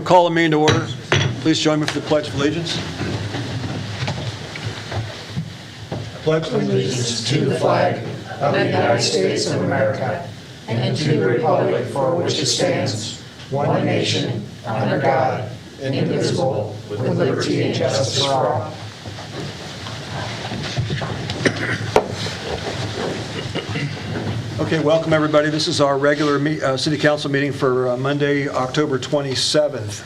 Call the meeting to order. Please join me for the Pledge of Allegiance. Pledge Allegiance to the flag of the United States of America and to the republic for which it stands, one nation, under God, indivisible, with liberty and justice for all. Okay, welcome everybody. This is our regular City Council meeting for Monday, October 27th.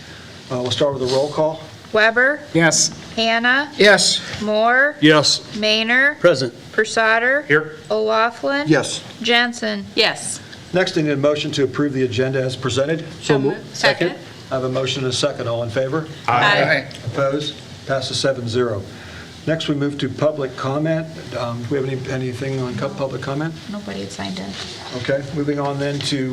We'll start with a roll call. Weber, Yes. Hannah, Yes. Moore, Yes. Maynor, Present. Persater, Here. O'Laughlin, Yes. Jensen. Yes. Next, I need a motion to approve the agenda as presented. Second. I have a motion and a second. All in favor? Aye. Opposed? Passes 7-0. Next, we move to public comment. Do we have anything on public comment? Nobody had signed in. Okay, moving on then to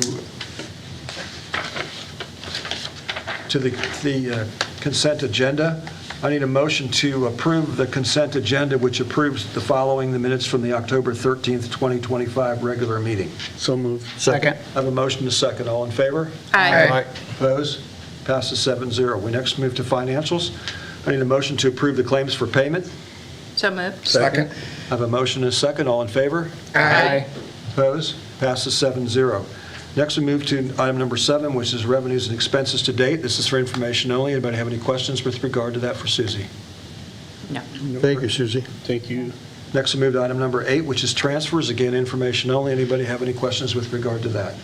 the consent agenda. I need a motion to approve the consent agenda, which approves the following, the minutes from the October 13th, 2025 regular meeting. So moved. Second. I have a motion and a second. All in favor? Aye. Opposed? Passes 7-0. We next move to financials. I need a motion to approve the claims for payment. So moved. Second. I have a motion and a second. All in favor? Aye. Opposed? Passes 7-0. Next, we move to item number 7, which is revenues and expenses to date. This is for information only. Anybody have any questions with regard to that for Susie? No. Thank you, Susie. Thank you. Next, we move to item number 8, which is transfers. Again, information only. Anybody have any questions with regard to that?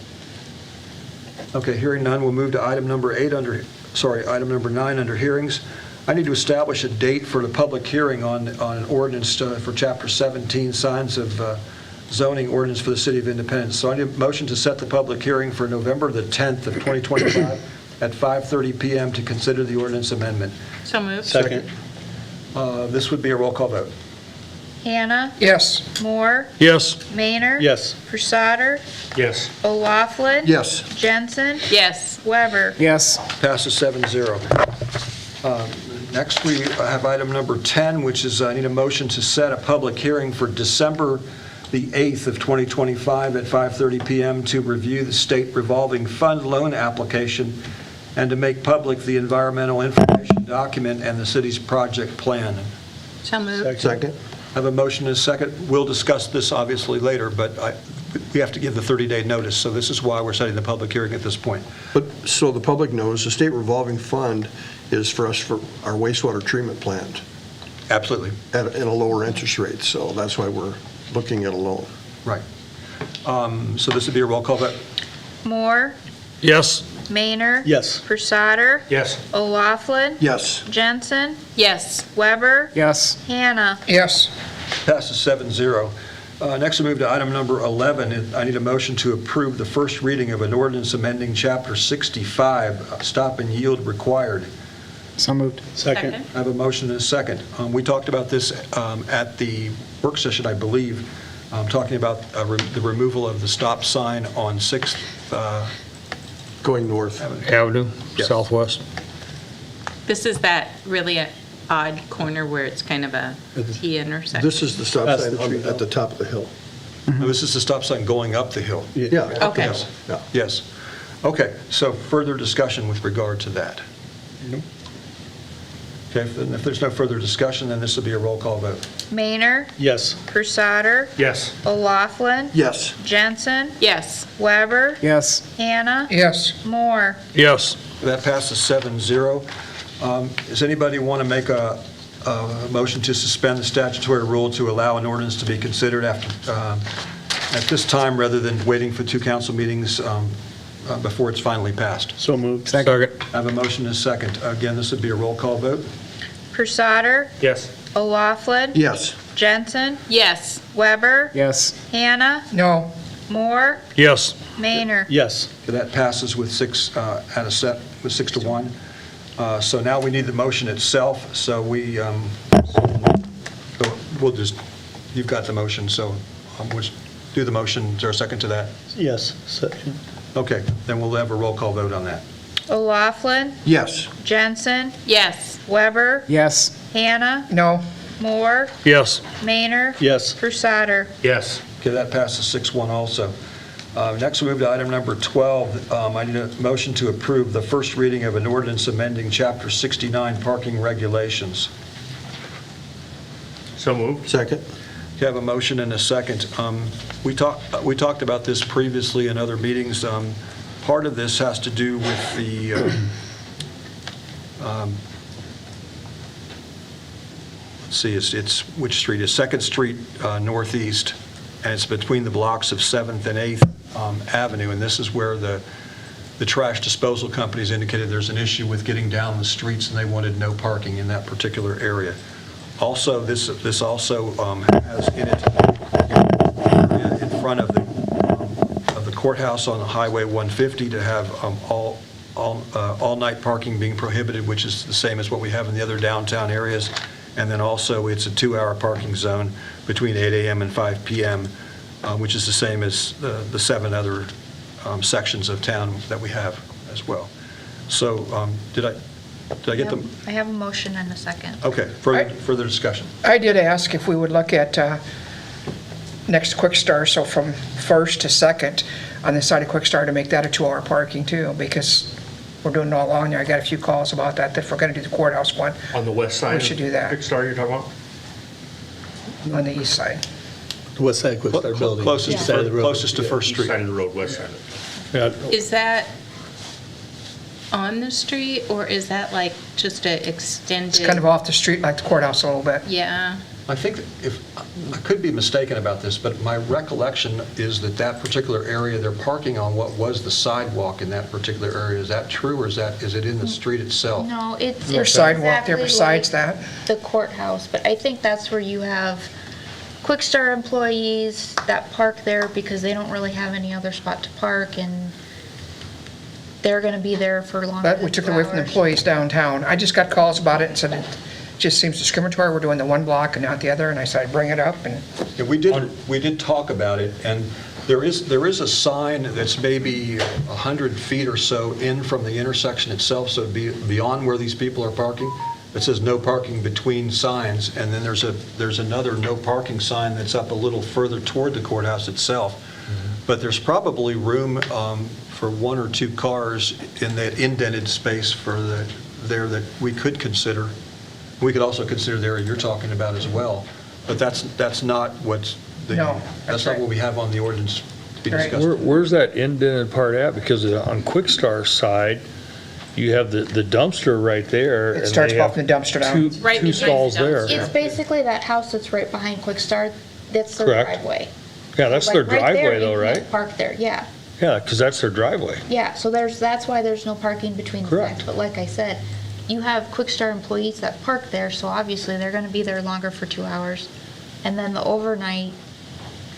Okay, hearing none, we'll move to item number 9 under hearings. I need to establish a date for the public hearing on an ordinance for Chapter 17, signs of zoning ordinance for the City of Independence. So I need a motion to set the public hearing for November the 10th of 2025 at 5:30 p.m. to consider the ordinance amendment. So moved. Second. This would be a roll call vote. Hannah, Yes. Moore, Yes. Maynor. Yes. Persater, Yes. O'Laughlin. Yes. Jensen. Yes. Weber. Yes. Passes 7-0. Next, we have item number 10, which is I need a motion to set a public hearing for December the 8th of 2025 at 5:30 p.m. to review the state revolving fund loan application and to make public the environmental information document and the city's project plan. So moved. Second. I have a motion and a second. We'll discuss this obviously later, but we have to give the 30-day notice, so this is why we're setting the public hearing at this point. But, so the public knows, the state revolving fund is for us for our wastewater treatment plant Absolutely. at a lower interest rate, so that's why we're looking at a loan. Right. So this would be a roll call vote. Moore, Yes. Maynor. Yes. Persater, Yes. O'Laughlin. Yes. Jensen. Yes. Weber. Yes. Hannah. Yes. Passes 7-0. Next, we move to item number 11. I need a motion to approve the first reading of an ordinance amending Chapter 65, stop and yield required. So moved. Second. I have a motion and a second. We talked about this at the work session, I believe, talking about the removal of the stop sign on 6th Going north. Avenue, Yes. Southwest. This is that really odd corner where it's kind of a T intersection. This is the stop That's sign the tree at the top of the hill. This is the stop sign going up the hill. Yeah. Okay. Yes. Yeah. Yes. Okay, so further discussion with regard to that? Okay, if there's no further discussion, then this will be a roll call vote. Maynor. Yes. Persater, Yes. O'Laughlin. Yes. Jensen. Yes. Weber. Yes. Hannah. Yes. Moore. Yes. That passes 7-0. Does anybody want to make a motion to suspend the statutory rule to allow an ordinance to be considered at this time rather than waiting for 2 council meetings before it's finally passed? So moved. Second. I have a motion and a second. Again, this would be a roll call vote. Persater, Yes. O'Laughlin. Yes. Jensen. Yes. Weber. Yes. Hannah. No. Moore. Yes. Maynor. Yes. That passes with 6 to 1. So now we need the motion itself. So we'll just, you've got the motion, so we'll just do the motion. Is there a second to that? Yes. Second. Okay, then we'll have a roll call vote on that. O'Laughlin. Yes. Jensen. Yes. Weber. Yes. Hannah. No. Moore. Yes. Maynor. Yes. Persater. Yes. Okay, that passes 6-1 also. Next, we move to item number 12. I need a motion to approve the first reading of an ordinance amending Chapter 69 parking regulations. So moved. Second? You have a motion and a second. We talked about this previously in other meetings. Part of this has to do with the, let's see, it's which street? It's 2nd Street Northeast, and it's between the blocks of 7th and 8th Avenue, and this is where the trash disposal companies indicated there's an issue with getting down the streets, and they wanted no parking in that particular area. Also, this also has in it in front of the courthouse on Highway 150 to have all-night parking being prohibited, which is the same as what we have in the other downtown areas. And then also, it's a 2-hour parking zone between 8 a.m. and 5 p.m., which is the same as the 7 other sections of town that we have as well. So did I get them? I have a motion and a second. Okay, further discussion. I did ask if we would look at next to Quick Star, so from 1st to 2nd on the side of Quick Star, to make that a 2-hour parking too, because we're doing it all along there. I got a few calls about that, if we're going to do the courthouse one On the west side? We should do that. Quick Star you're talking about? on the east side. West side, Quick Star building. Closest East side of the road. closest to Yeah, First east Street. side of the road, west side. Is that on the street, or is that like just a extended? It's kind of off the street like the courthouse a little bit. Yeah. I think if, I could be mistaken about this, but my recollection is that particular area, they're parking on what was the sidewalk in that particular area. Is that true, or is it in the street itself? No, it's There's it's sidewalk there exactly besides like that. the courthouse, but I think that's where you have Quick Star employees that park there because they don't really have any other spot to park, and they're going to be there for longer But than we took 2 it away from the hours. employees downtown. I just got calls about it and said it just seems discriminatory. We're doing the one block and not the other, and I said I'd bring it up, and Yeah, we did talk about it, and there is a sign that's maybe 100 feet or so in from the intersection itself, so it'd be beyond where these people are parking. It says no parking between signs, and then there's another no parking sign that's up a little further toward the courthouse itself. But there's probably room for 1 or 2 cars in that indented space there that we could consider. We could also consider the area you're talking about as well, but that's not what's No, that's that's not right. what we have on the ordinance to be Right. discussed. Where's that indented part at? Because on Quick Star's side, you have the dumpster right there. It and starts they off in the dumpster down. Right Two behind the stalls there. dumpster. It's basically that house that's right behind Quick Star, that's their Correct. driveway. Yeah, that's Like, their right there, driveway you though, can't right? Park there, yeah. Yeah, because that's their driveway. Yeah, so that's why there's no parking between the Correct. sides. But like I said, you have Quick Start employees that park there, so obviously they're gonna be there longer for 2 hours. And then the overnight,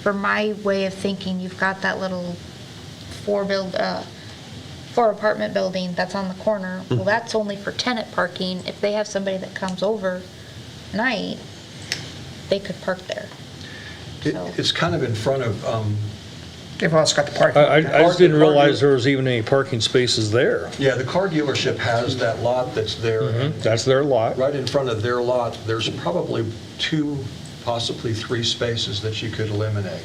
for my way of thinking, you've got that little 4 apartment building that's on the corner. Well, that's only for tenant parking. If they have somebody that comes over night, they could park there. So- It's kind of in front of, They've also got the parking. I lot. just didn't realize there was even any parking spaces there. yeah, the car dealership has that lot that's there. and That's their lot. Right in front of their lot, there's probably 2, possibly 3 spaces that you could eliminate.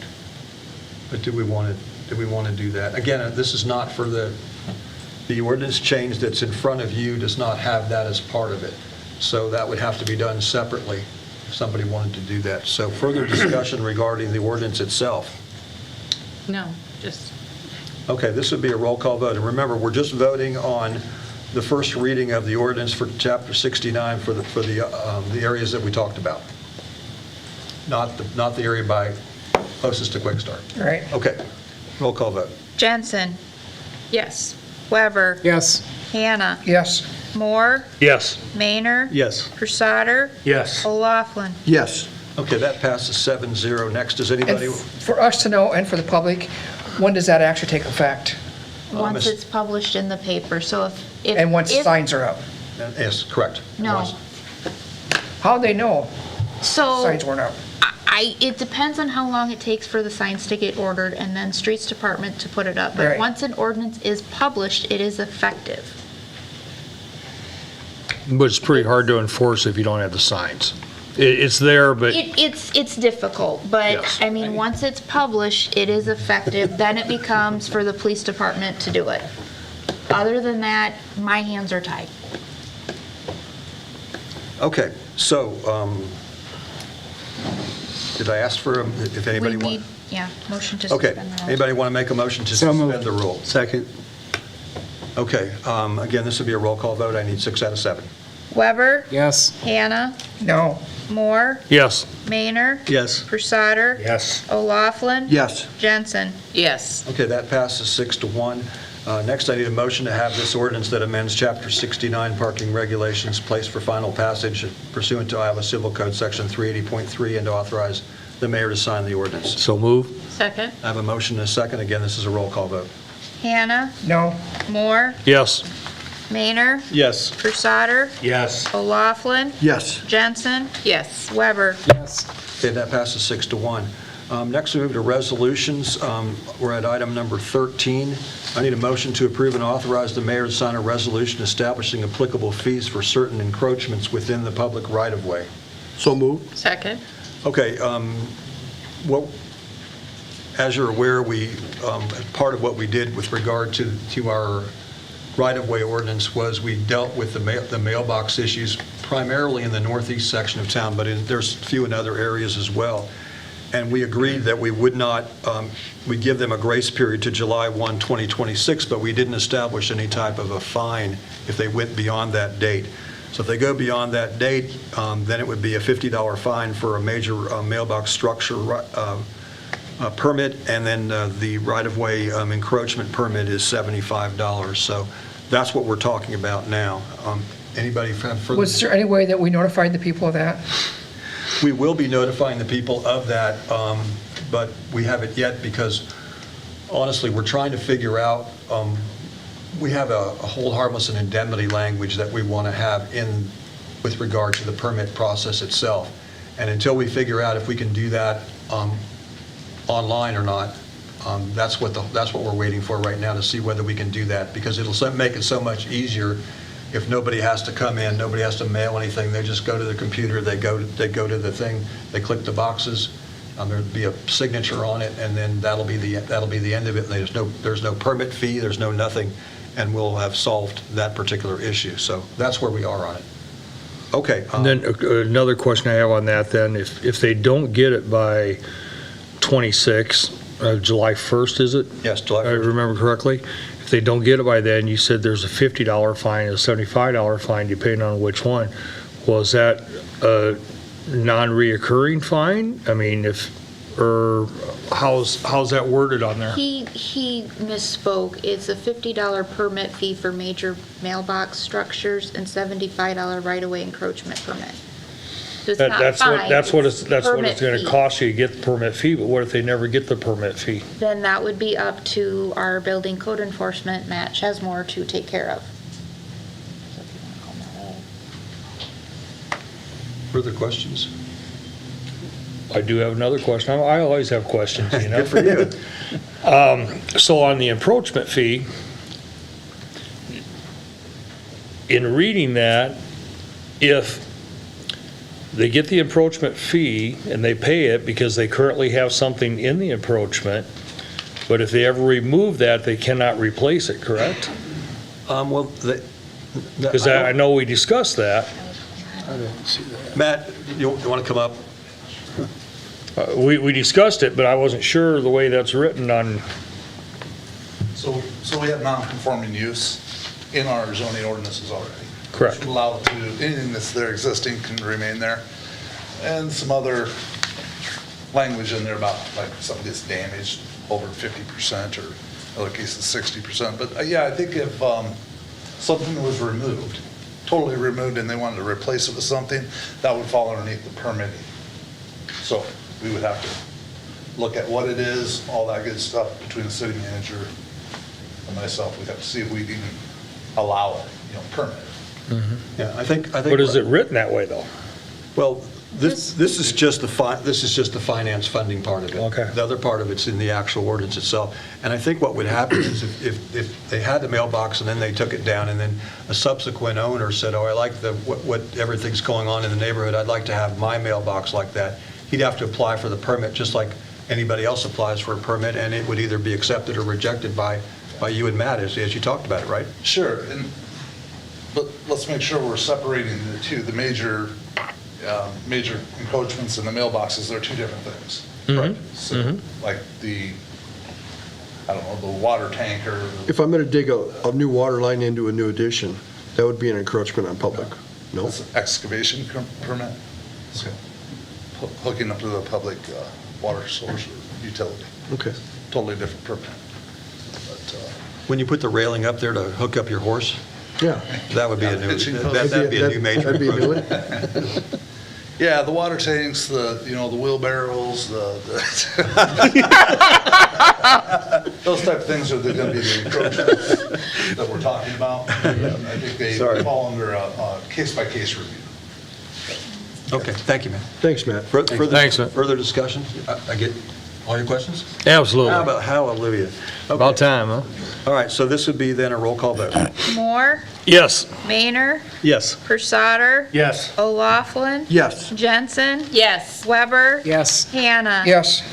But do we want to do that? Again, this is not for the ordinance change that's in front of you does not have that as part of it. So that would have to be done separately if somebody wanted to do that. So further discussion regarding the ordinance itself. No, just, Okay, this would be a roll call vote. And remember, we're just voting on the first reading of the ordinance for Chapter 69 for the areas that we talked about. Not the area closest to Quick Start. Right. Okay, roll call vote. Jensen, yes. Weber, Yes. Hannah, Yes. Moore, Yes. Maynard, Yes. Crusader, Yes. O'Laughlin. Yes. Okay, that passes 7-0. Next, does And anybody? for us to know and for the public, when does that actually take effect? Once Miss- it's published in the paper, so if. And once if- signs are up? Yes, correct. No. How they know So signs weren't up? it depends on how long it takes for the signs to get ordered and then streets department to put it up. But Right. once an ordinance is published, it is effective. But it's pretty hard to enforce if you don't have the signs. It's there, but It's difficult, but, Yes. I mean, once it's published, it is effective, then it becomes for the police department to do it. Other than that, my hands are tied. Okay, so, did I ask for, if We anybody need, want? yeah, motion to Okay, suspend the rules. anybody want to make a motion to So moved. suspend the rule? Second. Okay, again, this will be a roll call vote. I need 6 out of 7. Weber, Yes. Hannah, No. Moore, yes. Maynard, Yes. Pursader, Yes. O'Laughlin. Yes. Jensen. Yes. Okay, that passes 6-1. Next, I need a motion to have this ordinance that amends Chapter 69 parking regulations placed for final passage pursuant to Iowa Civil Code Section 380.3 and to authorize the mayor to sign the ordinance. So move. Second? I have a motion and a second. Again, this is a roll call vote. Hannah, No. Moore, Yes. Maynard, Yes. Pursader, Yes. O'Laughlin, Yes. Jensen, Yes. Weber. Yes. Okay, that passes 6-1. Next, we move to resolutions. We're at item number 13. I need a motion to approve and authorize the mayor to sign a resolution establishing applicable fees for certain encroachments within the public right-of-way. So move. Second? Okay, well, as you're aware, part of what we did with regard to our right-of-way ordinance was we dealt with the mailbox issues primarily in the northeast section of town, but there's a few in other areas as well. And we agreed that we would not, we give them a grace period to July 1, 2026, but we didn't establish any type of a fine if they went beyond that date. So if they go beyond that date, then it would be a $50 fine for a major mailbox structure permit, and then the right-of-way encroachment permit is $75. So that's what we're talking about now. Anybody have further? Was there any way that we notified the people of that? We will be notifying the people of that, but we haven't yet because honestly, we're trying to figure out, we have a hold harmless and indemnity language that we want to have in with regard to the permit process itself. And until we figure out if we can do that online or not, that's what we're waiting for right now to see whether we can do that, because it'll make it so much easier if nobody has to come in, nobody has to mail anything. They just go to the computer, they go to the thing, they click the boxes, there'll be a signature on it, and then that'll be the end of it. There's no permit fee, there's no nothing, and we'll have solved that particular issue. So that's where we are on it. Okay. And then another question I have on that then, if they don't get it by 26, July 1st, is it? Yes, July I 1st. remember correctly. If they don't get it by then, you said there's a $50 fine, a $75 fine, depending on which one. Was that a non-reoccurring fine? I mean, or how's that worded on there? He misspoke. It's a $50 permit fee for major mailbox structures and $75 right-of-way encroachment permit. So it's not fine. That's what it's permit going fee. to cost you to get the permit fee, but what if they never get the permit fee? Then that would be up to our building code enforcement, Matt Chesmore, to take care of. So if you wanna call Matt up. Further questions? I do have another question. I always have questions, you know? Good for you. So on the encroachment fee, in reading that, if they get the encroachment fee and they pay it because they currently have something in the encroachment, but if they ever remove that, they cannot replace it, correct? Well, Because I know we discussed that. Matt, you want to come up? We discussed it, but I wasn't sure the way that's written on, So we have non-conforming use in our zoning ordinances already. Correct. Which would allow it to, anything that's there existing can remain there. And some other language in there about like something gets damaged over 50% or other cases 60%. But yeah, I think if something was removed, totally removed, and they wanted to replace it with something, that would fall underneath the permitting. So we would have to look at what it is, all that good stuff between the city manager and myself. We'd have to see if we'd even allow it, permit it. Yeah, I think. but is it written that way, though? Well, This is just the finance funding part of it. Okay. The other part of it's in the actual ordinance itself. And I think what would happen is if they had the mailbox and then they took it down and then a subsequent owner said, oh, I like what everything's going on in the neighborhood, I'd like to have my mailbox like that, he'd have to apply for the permit just like anybody else applies for a permit, and it would either be accepted or rejected by you and Matt, as you talked about it, right? Sure, but let's make sure we're separating the two. The major encroachments in the mailboxes, they're two different things. Right. So, like I don't know, the water tanker. If I'm going to dig a new water line into a new addition, that would be an encroachment on public? No? It's an excavation permit. Okay. Hooking up to the public water source or utility. Okay. Totally different permit. But, When you put the railing up there to hook up your horse, Yeah. that would be a Yeah, new, hitching post. that'd be a new major That'd be a new encroachment. one. yeah, the water tanks, the wheelbarrows, those type of things are going to be the encroachments that we're talking about. I think they Sorry. fall under a case-by-case review. Okay, thank you, man. Thanks, Matt. Thanks, Matt. Further discussion? I get all your questions? Absolutely. How about hallelujah? About Okay. time, huh? All right, so this would be then a roll call vote. Moore, Yes. Maynard, Yes. Persauter, Yes. O'Laughlin, Yes. Jensen, Yes. Weber, Yes. Hannah. Yes.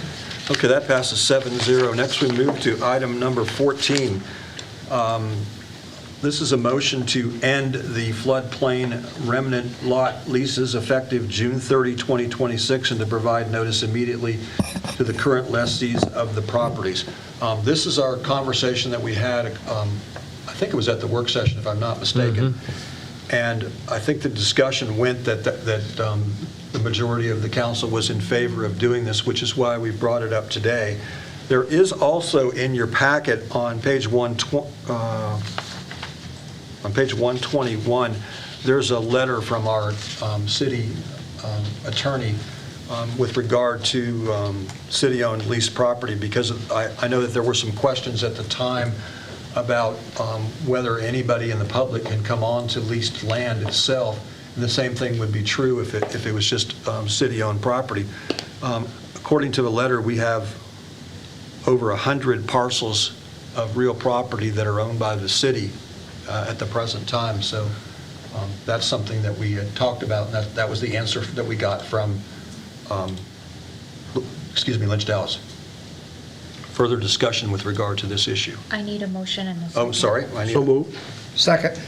Okay, that passes 7-0. Next, we move to item number 14. This is a motion to end the floodplain remnant lot leases effective June 30, 2026, and to provide notice immediately to the current lessees of the properties. This is our conversation that we had, I think it was at the work session, if I'm not mistaken. And I think the discussion went that the majority of the council was in favor of doing this, which is why we brought it up today. There is also in your packet on page 121, there's a letter from our city attorney with regard to city-owned leased property, because I know that there were some questions at the time about whether anybody in the public can come on to leased land itself. And the same thing would be true if it was just city-owned property. According to the letter, we have over 100 parcels of real property that are owned by the city at the present time. So that's something that we had talked about, and that was the answer that we got from, Lynch Dallas. Further discussion with regard to this issue. I need a motion and a second. Oh, sorry. So moved. Second.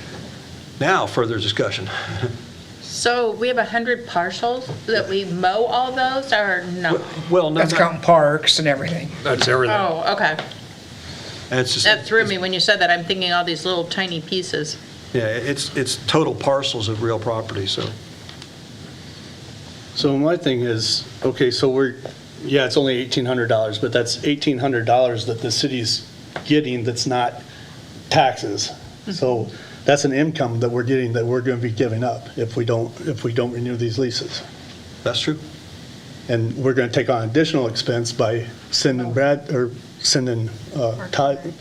Now, further discussion. So we have 100 parcels that we mow all those, or no? Well, no, That's counting parks and everything. That's everything. Oh, okay. and it's just, That threw me when you said that. I'm thinking all these little tiny pieces. Yeah, it's total parcels of real property, so. So my thing is, okay, so it's only $1,800, but that's $1,800 that the city's getting that's not taxes. So that's an income that we're getting that we're going to be giving up if we don't renew these leases. That's true. And we're going to take on additional expense by sending Todd,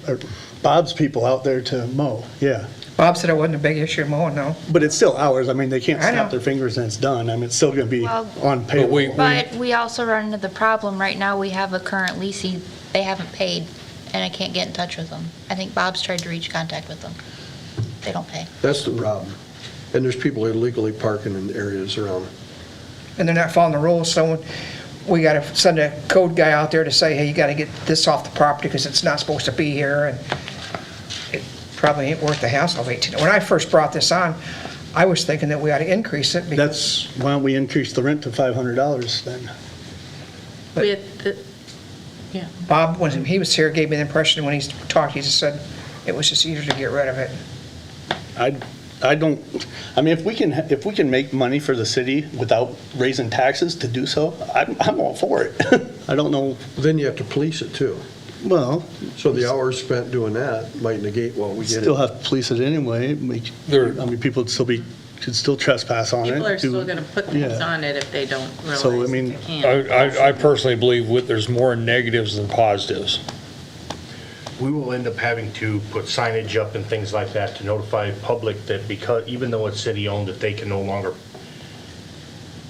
or Bob's people out there to mow, yeah. Bob said it wasn't a big issue mowing, no. But it's still hours, I mean, they can't I know. snap their fingers and it's done, I mean, it's still going to be Well, on payroll. But we also run into the problem, right now, we have a current leasing, they haven't paid, and I can't get in touch with them. I think Bob's tried to reach contact with them. They don't pay. That's the problem. And there's people illegally parking in areas around. And they're not following the rules, so we got to send a code guy out there to say, hey, you got to get this off the property because it's not supposed to be here, and it probably ain't worth the hassle of 18. When I first brought this on, I was thinking that we ought to increase it because, That's, why don't we increase the rent to $500 then? We had the- Yeah. Bob, when he was here, gave me the impression when he talked, he just said it was just easier to get rid of it. I don't, I mean, if we can make money for the city without raising taxes to do so, I'm all for it. I don't know, Then you have to police it too. well, So the hours spent doing that might negate what we get. still have to police it anyway. People could still trespass on it. People are do- still going to put things yeah. on it if they don't realize So, I mean, they can't. I personally believe there's more negatives than positives. We will end up having to put signage up and things like that to notify public that because, even though it's city-owned, that they can no longer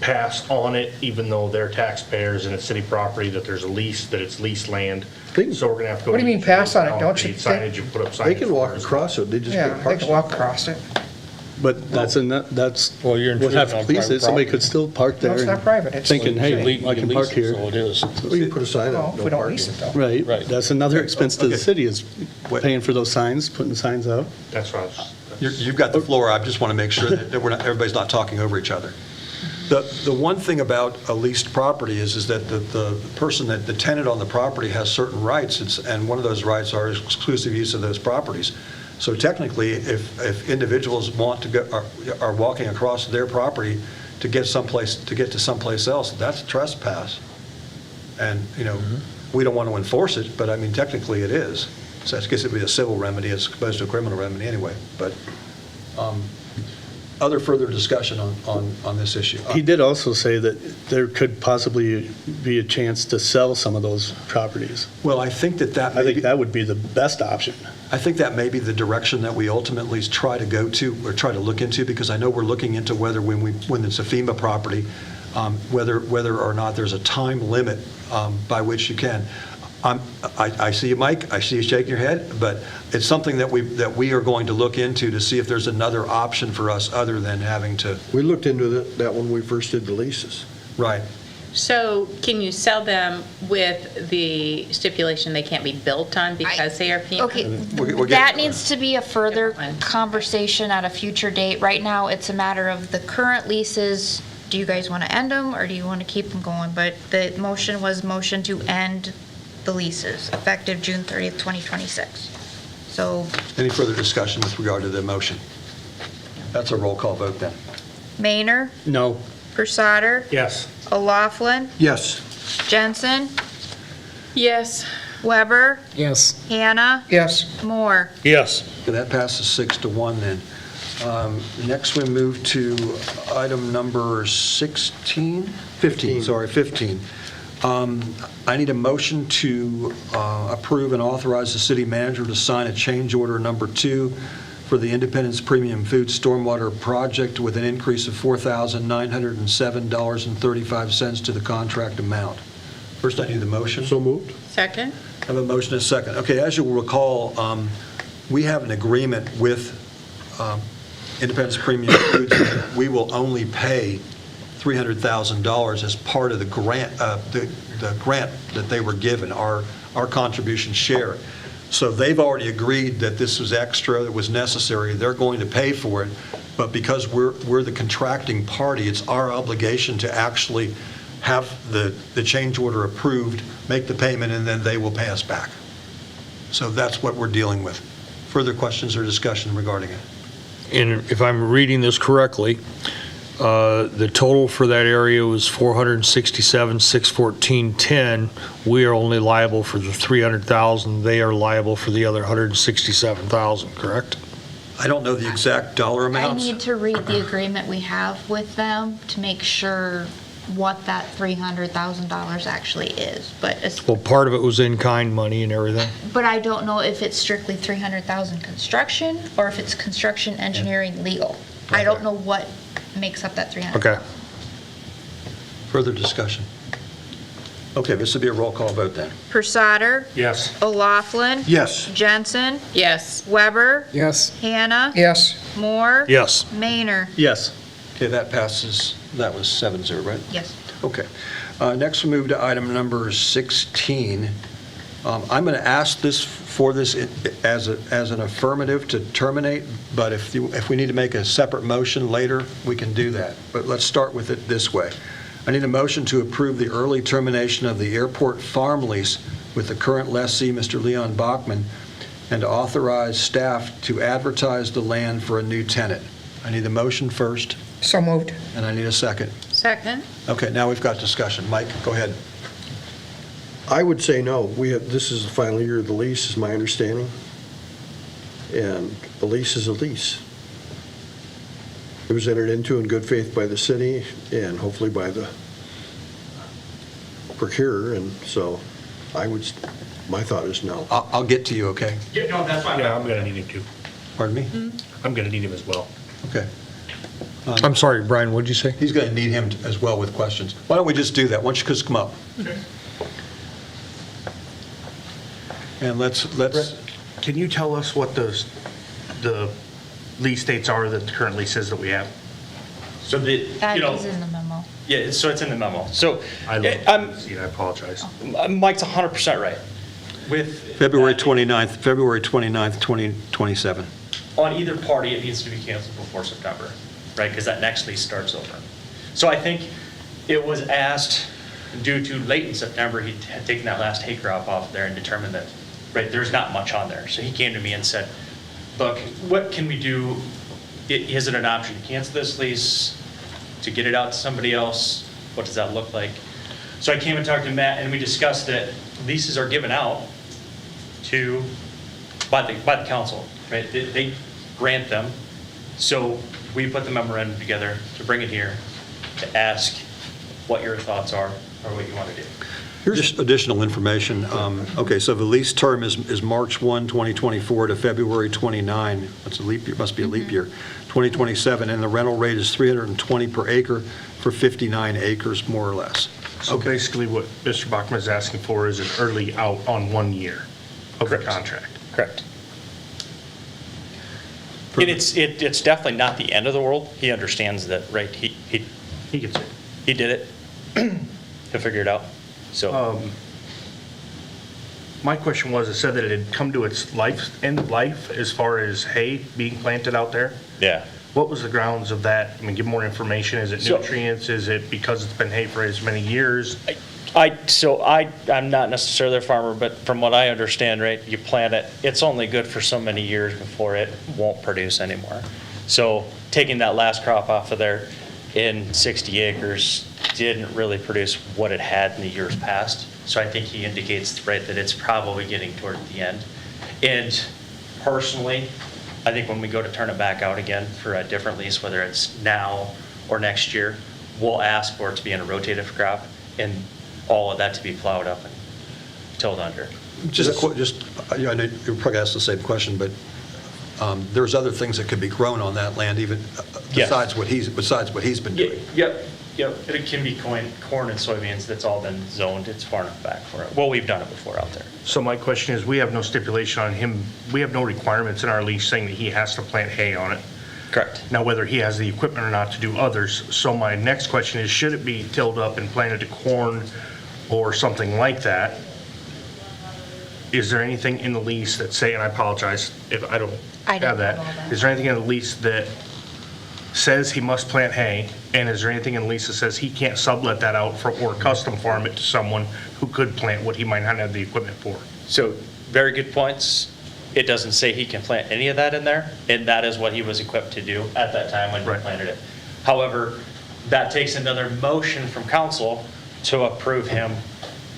pass on it, even though they're taxpayers and it's city property, that there's a lease, that it's leased land. They- So we're gonna have to go. What do you mean pass on it? down, Don't you create think- Signage and put up signage. They can walk for us. across it, they just Yeah, get they parked. can walk across it. But that's, Well, you're we'll have to intruding on police it, private somebody property. could still park there. No, it's and not private, it's Thinking, hey, city. I can park here. So it is. Well, you can put a sign Well, up, if no we don't parking. lease it though. Right, Right. that's another expense to the Okay. city is paying for those signs, putting signs up. That's what I was. You've got the floor. I just want to make sure that we're not, everybody's not talking over each other. The one thing about a leased property is that the person, that the tenant on the property has certain rights, and one of those rights are exclusive use of those properties. So technically, if individuals want to go, are walking across their property to get to someplace else, that's a trespass. And, we don't want to enforce it, but I mean, technically it is. So I guess it'd be a civil remedy as opposed to a criminal remedy anyway. But other further discussion on this issue? He did also say that there could possibly be a chance to sell some of those properties. Well, I think that I think that would be the best option. I think that may be the direction that we ultimately try to go to, or try to look into, because I know we're looking into whether when it's a FEMA property, whether or not there's a time limit by which you can. I see you, Mike, I see you shaking your head, but it's something that we are going to look into to see if there's another option for us other than having to, We looked into that when we first did the leases. right. So can you sell them with the stipulation they can't be built on because they are FEMA? Okay, We're getting- that needs to be a further Different one. conversation at a future date. Right now, it's a matter of the current leases. Do you guys want to end them, or do you want to keep them going? But the motion was motion to end the leases, effective June 30th, 2026. So Any further discussion with regard to the motion? That's a roll call vote then. Maynard, No, Persauer, Yes. O'Laughlin, Yes. Jensen, Yes. Weber, Yes. Hannah, Yes. Moore. Yes. Okay, that passes 6-1 then. Next, we move to item number 15. I need a motion to approve and authorize the city manager to sign a change order number 2 for the Independence Premium Food Stormwater Project with an increase of $4,907.35 to the contract amount. First, I need the motion. So moved? Second? I have a motion and a second. Okay, as you'll recall, we have an agreement with Independence Premium Foods that we will only pay $300,000 as part of the grant, the grant that they were given, our contribution share. So they've already agreed that this was extra, that was necessary. They're going to pay for it, but because we're the contracting party, it's our obligation to actually have the change order approved, make the payment, and then they will pay us back. So that's what we're dealing with. Further questions or discussion regarding it? And if I'm reading this correctly, the total for that area was $467,614.10. We are only liable for the $300,000. They are liable for the other $167,000, correct? I don't know the exact dollar I amounts. need to read the agreement we have with them to make sure what that $300,000 actually is. Well, part of it was in-kind money and everything. But I don't know if it's strictly 300,000 construction or if it's construction, engineering, legal. I don't know what makes up that 300. Okay. Further discussion? Okay, this will be a roll call vote then. Persauer, Yes. O'Laughlin, Yes. Jensen, Yes. Weber, Yes. Hannah, Yes. Moore, Yes. Maynard. yes. Okay, that passes, that was 7-0, right? Yes. Okay. Next, we move to item number 16. I'm going to ask this as an affirmative to terminate, but if we need to make a separate motion later, we can do that. But let's start with it this way. I need a motion to approve the early termination of the airport farm lease with the current lessee, Mr. Leon Bachman, and to authorize staff to advertise the land for a new tenant. I need the motion first, So moved. and I need a second. Second? Okay, now we've got discussion. Mike, go ahead. I would say no. This is the final year of the lease, is my understanding. And a lease is a lease. It was entered into in good faith by the city and hopefully by the procurer, and so my thought is no. I'll get to you, okay? Yeah, no, that's fine. Yeah, I'm gonna need him too. Pardon me? I'm gonna need him as well. Okay. I'm sorry, Brian, what'd you say? He's going to need him as well with questions. Why don't we just do that? Why don't you just come up? And let's, Can you tell us what the lease dates are that the current leases that we have? So the, That you know, is in the memo. yeah, so it's in the memo. So I I'm, see, I apologize. Mike's 100% right. With February that, 29th, 2027. on either party, it needs to be canceled before September, right? Because that next lease starts over. So I think it was asked due to late in September, he had taken that last hay crop off there and determined that, right, there's not much on there. So he came to me and said, look, what can we do? Is it an option to cancel this lease, to get it out to somebody else? What does that look like? So I came and talked to Matt, and we discussed that leases are given out by the council, right? They grant them. So we put the memorandum together to bring it here, to ask what your thoughts are, or what you want to do. Here's just additional information. Okay, so the lease term is March 1, 2024 to February 29. That's a leap year, must be a leap year, 2027, and the rental rate is $320 per acre for 59 acres, more or less. So basically what Mr. Bachman is asking for is an early out on 1 year of the Correct. contract. Correct. And it's definitely not the end of the world. He understands that, right? He gets it. He did it. He'll figure it out. So, My question was, it said that it had come to its end of life as far as hay being planted out there. yeah. What was the grounds of that? I mean, give more information. Is it So- nutrients? Is it because it's been hay for as many years? I'm not necessarily a farmer, but from what I understand, right, you plant it, it's only good for so many years before it won't produce anymore. So taking that last crop off of there in 60 acres didn't really produce what it had in the years past. So I think he indicates, right, that it's probably getting toward the end. And personally, I think when we go to turn it back out again for a different lease, whether it's now or next year, we'll ask for it to be in a rotative crop and all of that to be plowed up and tilled under. I know you're probably asked the same question, but there's other things that could be grown on that land even Yes. besides what he's been doing. Yep. It can be corn and soybeans that's all been zoned. It's far enough back for it. Well, we've done it before out there. So my question is, we have no stipulation on him, we have no requirements in our lease saying that he has to plant hay on it. Correct. Now, whether he has the equipment or not to do others. So my next question is, should it be tilled up and planted to corn or something like that? Is there anything in the lease that say, and I apologize if I don't I don't have that. know that. Is there anything in the lease that says he must plant hay? And is there anything in the lease that says he can't sublet that out for, or custom farm it to someone who could plant what he might not have the equipment for? So very good points. It doesn't say he can plant any of that in there, and that is what he was equipped to do at that time when he Right. planted it. However, that takes another motion from council to approve him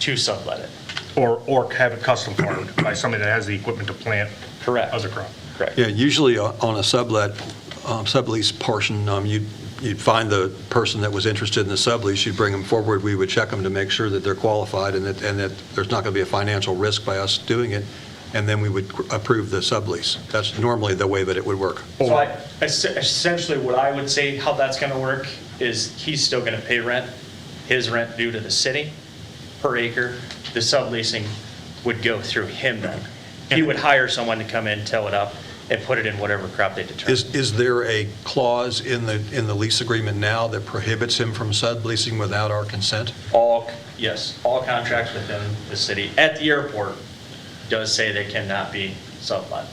to sublet it. Or have it custom farmed by somebody that has the equipment to plant Correct. other crop? Correct. Yeah, usually on a sublease portion, you'd find the person that was interested in the sublease, you'd bring them forward, we would check them to make sure that they're qualified and that there's not going to be a financial risk by us doing it, and then we would approve the sublease. That's normally the way that it would work. So essentially what I would say how that's going to work is he's still going to pay rent, his rent due to the city per acre. The subleasing would go through him then. He would hire someone to come in, till it up, and put it in whatever crop they determine. Is there a clause in the lease agreement now that prohibits him from subleasing without our consent? Yes, all contracts within the city at the airport does say they cannot be sublet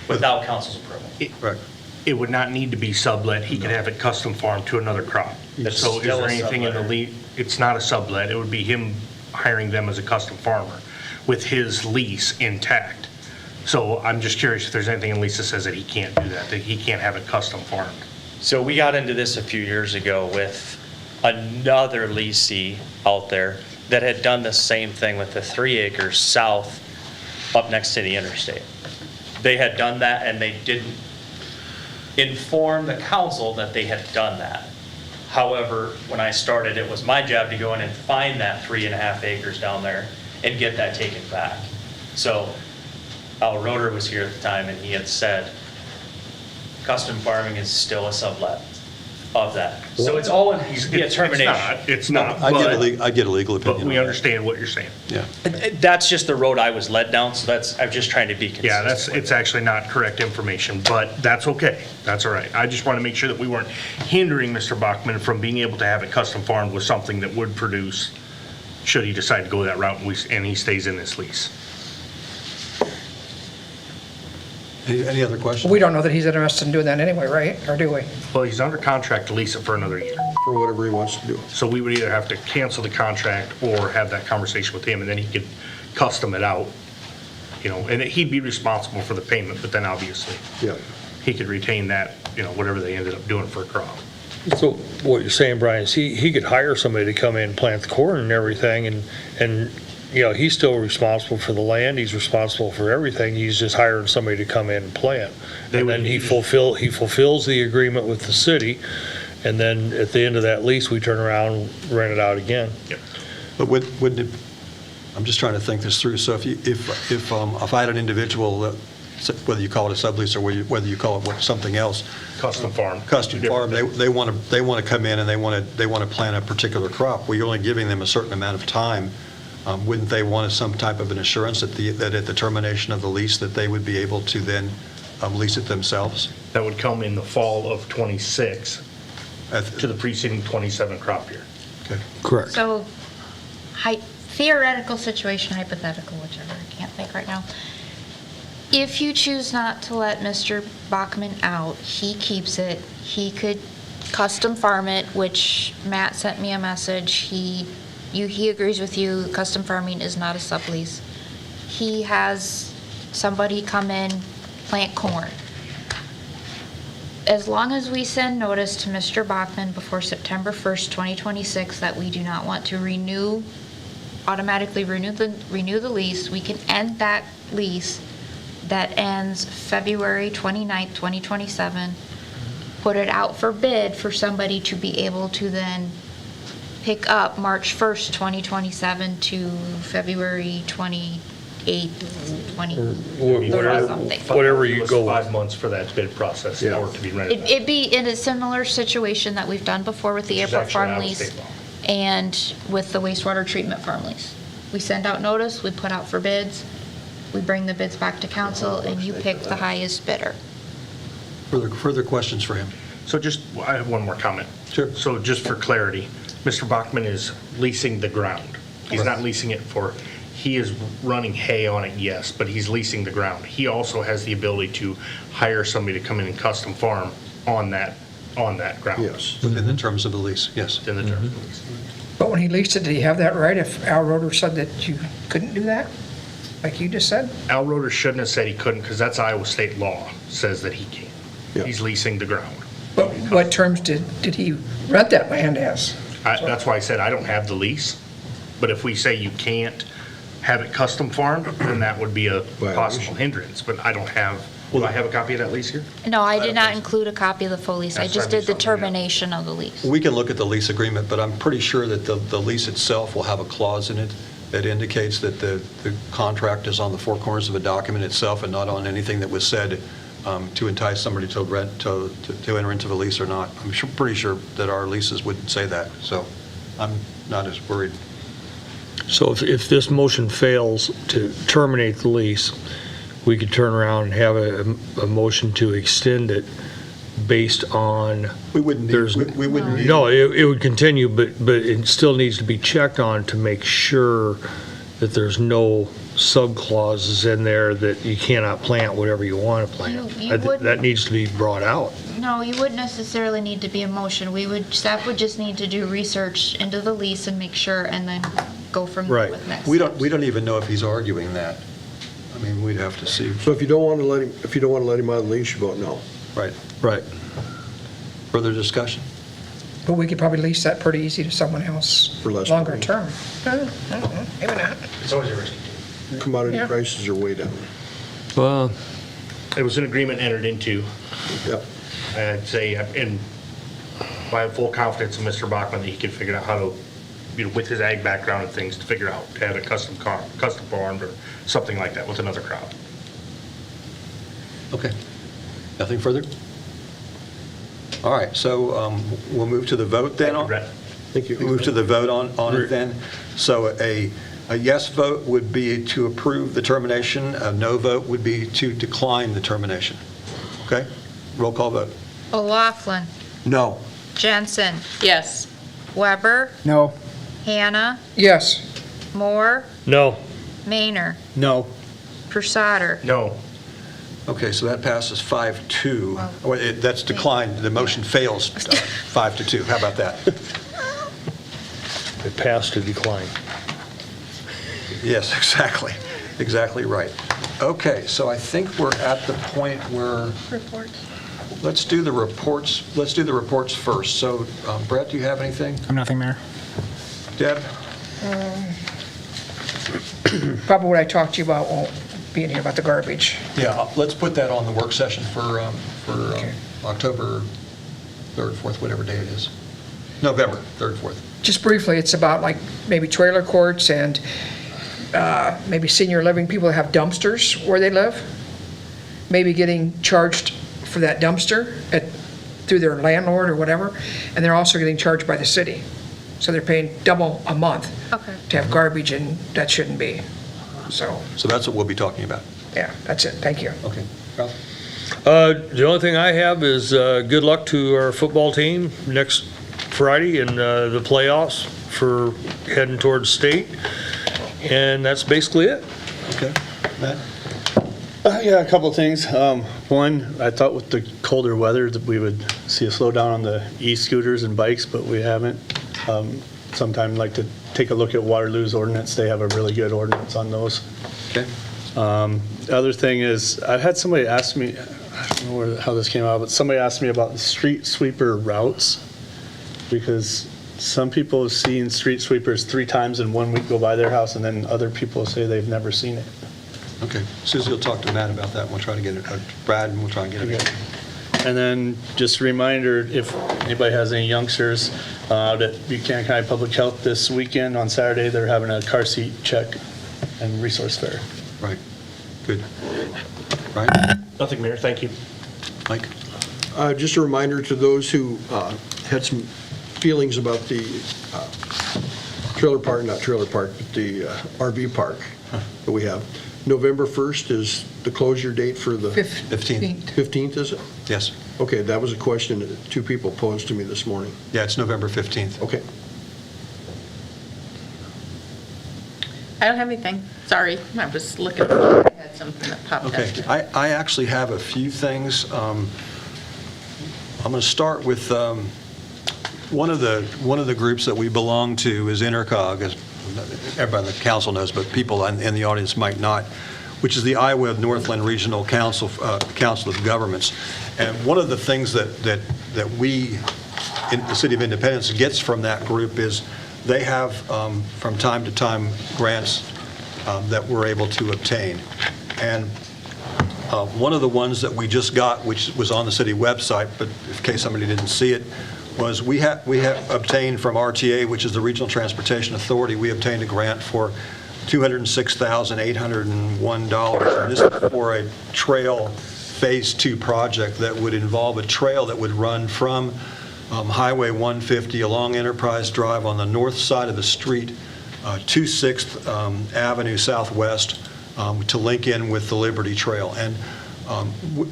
without council's approval. Correct. It would not need to be sublet, he could have it custom farmed to another crop. It's So is still there a anything in the sublet. lease, it's not a sublet, it would be him hiring them as a custom farmer with his lease intact. So I'm just curious if there's anything in the lease that says that he can't do that he can't have it custom farmed. So we got into this a few years ago with another leasee out there that had done the same thing with the 3 acres south up next to the interstate. They had done that and they didn't inform the council that they had done that. However, when I started, it was my job to go in and find that 3.5 acres down there and get that taken back. So Al Roeder was here at the time and he had said, custom farming is still a sublet. of that. So it's all in the termination. It's not, I get a legal but opinion we on that. understand what you're saying. Yeah. That's just the road I was led down, so I'm just trying to be consistent. Yeah, with it's it. actually not correct information, but that's okay. That's all right. I just want to make sure that we weren't hindering Mr. Bachman from being able to have it custom farmed with something that would produce, should he decide to go that route and he stays in this lease. Any other questions? We don't know that he's interested in doing that anyway, right? Or do we? Well, he's under contract to lease it for another year. For whatever he wants to do. So we would either have to cancel the contract or have that conversation with him, and then he could custom it out, you know, and he'd be responsible for the payment, but then obviously Yeah. he could retain that, you know, whatever they ended up doing for a crop. So what you're saying, Brian, is he could hire somebody to come in and plant the corn and everything, and, you know, he's still responsible for the land, he's responsible for everything, he's just hiring somebody to come in and plant. They And would then he use- fulfills the agreement with the city, and then at the end of that lease, we turn around and rent it out again. But wouldn't it, I'm just trying to think this through. So if I had an individual, whether you call it a sublease or whether you call it something else, Custom farm. custom Two farm, different they want to come in and they want to plant a particular crop. Well, you're only giving them a certain amount of time. Wouldn't they want some type of an assurance that at the termination of the lease, that they would be able to then lease it themselves? That would come in the fall of '26 to the preceding '27 crop year. Okay. Correct. So, theoretical situation, hypothetical, whichever, I can't think right now. If you choose not to let Mr. Bachman out, he keeps it. He could custom farm it, which Matt sent me a message. He agrees with you, custom farming is not a sublease. He has somebody come in, plant corn. As long as we send notice to Mr. Bachman before September 1st, 2026, that we do not want to automatically renew the lease, we can end that lease that ends February 29th, 2027, put it out for bid for somebody to be able to then pick up March 1st, 2027 to February 28th, 20, Whatever something. whatever you go with. 5 months for that bid process in order to be rented. It'd be in a similar situation that we've done before with the Which is airport actually farm out of lease state law. and with the wastewater treatment farm lease. We send out notice, we put out for bids, we bring the bids back to council, and you pick the highest bidder. Further questions for him? So I have one more comment. Sure. So just for clarity, Mr. Bachman is leasing the ground. He's not leasing it he is running hay on it, yes, but he's leasing the ground. He also has the ability to hire somebody to come in and custom farm on that ground. Yes. Within the terms of the lease, yes. Within the terms of the lease. But when he leased it, did he have that right if Al Roeder said that you couldn't do that? Like you just said? Al Roeder shouldn't have said he couldn't, because that's Iowa state law, says that he can. Yeah. He's leasing the ground. But what terms did he rent that land as? That's why I said I don't have the lease, but if we say you can't have it custom farmed, then that would be a possible hindrance, but I don't have, do I have a copy of that lease here? No, I did not include a copy of the full lease. I That's just probably did the something, yeah. termination of the lease. We can look at the lease agreement, but I'm pretty sure that the lease itself will have a clause in it that indicates that the contract is on the four corners of a document itself and not on anything that was said to entice somebody to enter into the lease or not. I'm pretty sure that our leases wouldn't say that, so I'm not as worried. So if this motion fails to terminate the lease, we could turn around and have a motion to extend it based on, We wouldn't There's- need, we wouldn't need. no, it would continue, but it still needs to be checked on to make sure that there's no sub-clauses in there that you cannot plant whatever you want to plant. You wouldn't- That needs to be brought out. No, you wouldn't necessarily need to be a motion. Staff would just need to do research into the lease and make sure, and then go from there Right. with next We steps. don't even know if he's arguing that. I mean, we'd have to see. So if you don't want to let him out of the lease, you vote no. Right, right. Further discussion? But we could probably lease that pretty easy to someone else For less longer money. term. Maybe not. It's always a risk. Commodity Yeah. prices are way down. Well, It was an agreement entered into, Yep. I'd say, and I have full confidence in Mr. Bachman that he can figure out how to, with his ag background and things, to figure out to have it custom farmed or something like that with another crop. Okay. Nothing further? All right, so we'll move to the vote then. Thank you. Move to the vote on it then. So a yes vote would be to approve the termination, a no vote would be to decline the termination. Okay? Roll call vote. O'Laughlin, No. Jensen, Yes. Weber, No. Hannah, Yes. Moore, No. Maynard, No. Prusader. No. Okay, so that passes 5-2. That's declined, the motion fails 5-2. How about that? It passed to decline. Yes, exactly. Exactly right. Okay, so I think we're at the point where, Reports. let's do the reports first. So Brett, do you have anything? Nothing, Mayor. Deb? Probably what I talked to you about won't be in here about the garbage. Yeah, let's put that on the work session for October 3rd, 4th, whatever day it is. November 3rd, 4th. Just briefly, it's about like maybe trailer courts and maybe senior living people that have dumpsters where they live, maybe getting charged for that dumpster through their landlord or whatever, and they're also getting charged by the city. So they're paying double a month Okay. to have garbage, and that shouldn't be. So, So that's what we'll be talking about. yeah, that's it. Thank you. Okay. Ralph? The only thing I have is good luck to our football team next Friday in the playoffs for heading towards state. And that's basically it. Okay. Matt? Yeah, a couple of things. One, I thought with the colder weather that we would see a slowdown on the e-scooters and bikes, but we haven't. Sometime like to take a look at Waterloo's ordinance. They have a really good ordinance on those. Okay. The other thing is, I've had somebody ask me, I don't know how this came out, but somebody asked me about the street sweeper routes, because some people have seen street sweepers 3 times in 1 week go by their house, and then other people say they've never seen it. Okay. Susie will talk to Matt about that, and we'll try to get it, Brad, and we'll try and get it. And then just a reminder, if anybody has any youngsters out at Buchanan County Public Health this weekend, on Saturday, they're having a car seat check and resource fair. Right. Good. Ryan? Nothing, Mayor, thank you. Mike? Just a reminder to those who had some feelings about the not trailer park, but the RV park that we have. November 1st is the closure date for the 15th. 15th, is it? Yes. Okay, that was a question that 2 people posed to me this morning. Yeah, it's November 15th. Okay. I don't have anything. Sorry, I was looking, I had something that popped up. Okay. I actually have a few things. I'm going to start with one of the groups that we belong to is Intercog, as everybody on the council knows, but people in the audience might not, which is the Iowa Northland Regional Council of Governments. And one of the things that we in the City of Independence gets from that group is they have from time to time grants that we're able to obtain. And one of the ones that we just got, which was on the city website, but in case somebody didn't see it, was we have obtained from RTA, which is the Regional Transportation Authority, we obtained a grant for $206,801. And this is for a trail Phase 2 project that would involve a trail that would run from Highway 150 along Enterprise Drive on the north side of the street to 6th Avenue Southwest to link in with the Liberty Trail. And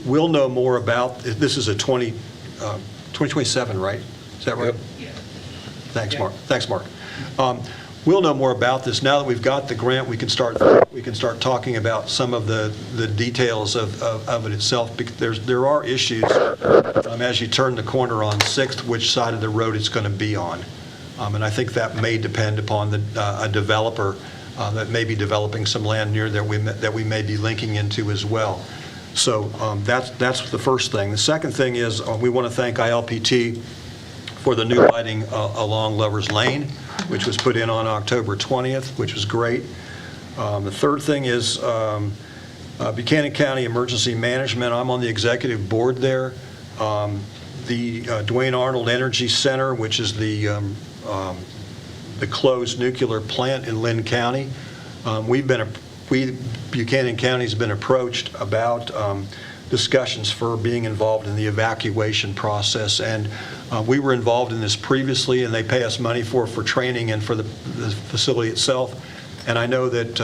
we'll know more about, this is a 2027, right? Is that right? Yep. Thanks, Mark. Thanks, Mark. We'll know more about this. Now that we've got the grant, we can start talking about some of the details of it itself. There are issues as you turn the corner on 6th, which side of the road it's going to be on. And I think that may depend upon a developer that may be developing some land near there that we may be linking into as well. So that's the first thing. The second thing is we want to thank ILPT for the new lighting along Lover's Lane, which was put in on October 20th, which was great. The third thing is Buchanan County Emergency Management. I'm on the executive board there. The Duane Arnold Energy Center, which is the closed nuclear plant in Lynn County. Buchanan County's been approached about discussions for being involved in the evacuation process. And we were involved in this previously, and they pay us money for training and for the facility itself. And I know that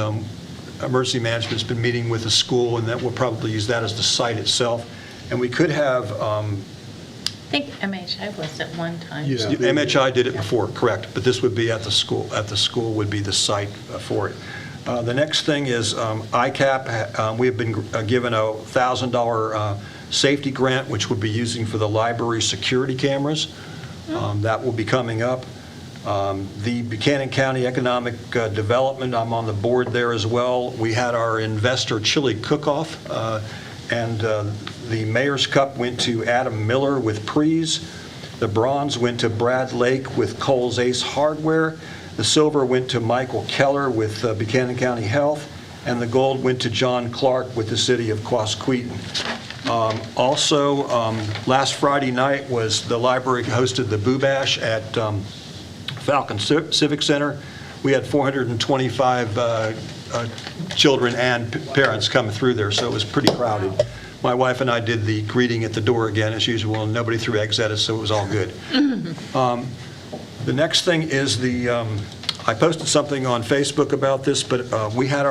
Emergency Management's been meeting with the school, and that we'll probably use that as the site itself. And we could have, I think MHI was at one time. Yeah. MHI did it before, correct, but this would be at the school. At the school would be the site for it. The next thing is ICAP. We have been given a $1,000 safety grant, which we'll be using for the library security cameras. That will be coming up. The Buchanan County Economic Development, I'm on the board there as well. We had our investor chili cook-off, and the Mayor's Cup went to Adam Miller with Prees. The bronze went to Brad Lake with Cole's Ace Hardware. The silver went to Michael Keller with Buchanan County Health, and the gold went to John Clark with the city of Quasqueton. Also, last Friday night was the library hosted the Boo Bash at Falcon Civic Center. We had 425 children and parents coming through there, so it was pretty crowded. My wife and I did the greeting at the door again, as usual, and nobody threw eggs at us, so it was all good. The next thing is I posted something on Facebook about this, but we had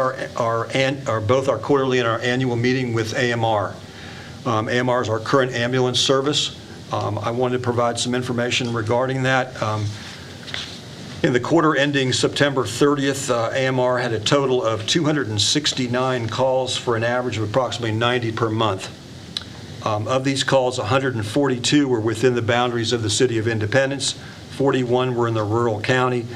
both our quarterly and our annual meeting with AMR. AMR is our current ambulance service. I wanted to provide some information regarding that. In the quarter ending September 30th, AMR had a total of 269 calls for an average of approximately 90 per month. Of these calls, 142 were within the boundaries of the City of Independence, 41 were in the rural county,